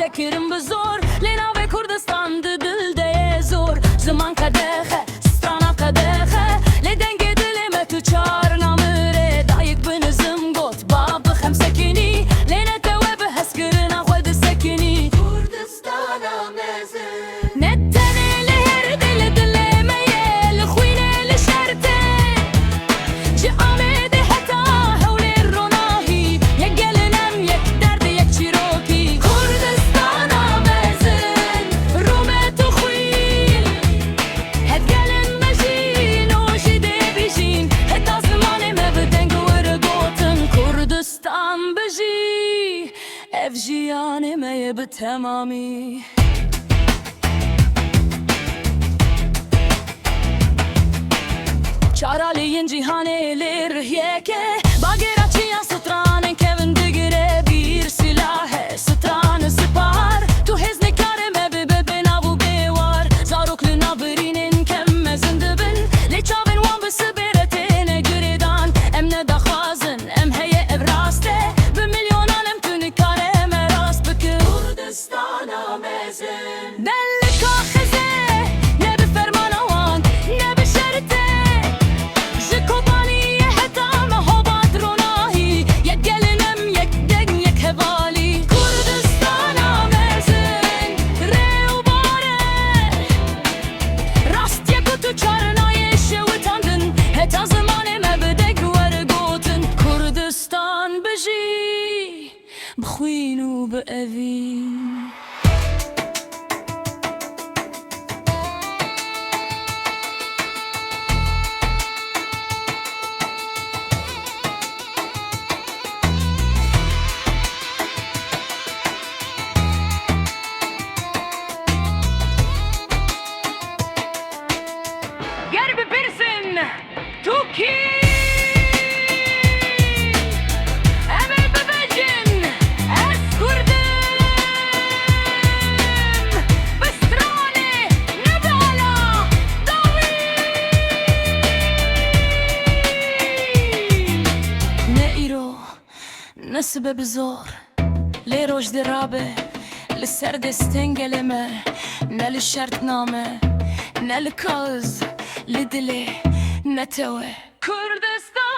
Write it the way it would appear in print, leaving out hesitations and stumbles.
دکرم بزور لینا و کردستان دل ده زور زمان قدخه ستانا قدخه لدنگ دل تو چار نامره دایک بنزم گوت باب خم سکنی لینا تو به حس کرنا خود سکنی کردستان مزن نتنه لهر دل دل میل خوینه لشرته چه آمده حتا حول روناهی یک گلنم یک درد یک چیروکی کردستان مزن رومه تو خوین هد گلن مجی نوشی ده بیشین هد آسمان مبدنگ ورگوتن کردستان بجی اف جیان می بتمامی چارالی جیهانه لرهیه که باگراچیان سترانن کون دگره بیر سلاح ستران سپار تو هزن کارم ببنا و بیوار زاروک لنا برینن کم مزند بن لیچاون وان بسبرتین گریدان ام ندخوازن ام هی ابراسته به میلیونان ام تون کارم راست بکن کردستان مزن دل کاخزه نه به فرمان آوان نه به شرطه جکوبانی حتا مهوبات روناهی یک گلنم یک دگ یک هوالی کردستان مزن ریو باره راست یک تو چارنای شوتاندن حتا زمان مبدگ ورگوتن کردستان بجی بخوین و بأوین Gel bir birsin Tuki Emel bebecin Es kurdum Bistrani Nebala Davin Ne iro Ne sebep zor Le roj derabe Le ser destengeleme Ne li şartname Ne li kaz لدلي نتوى كردستان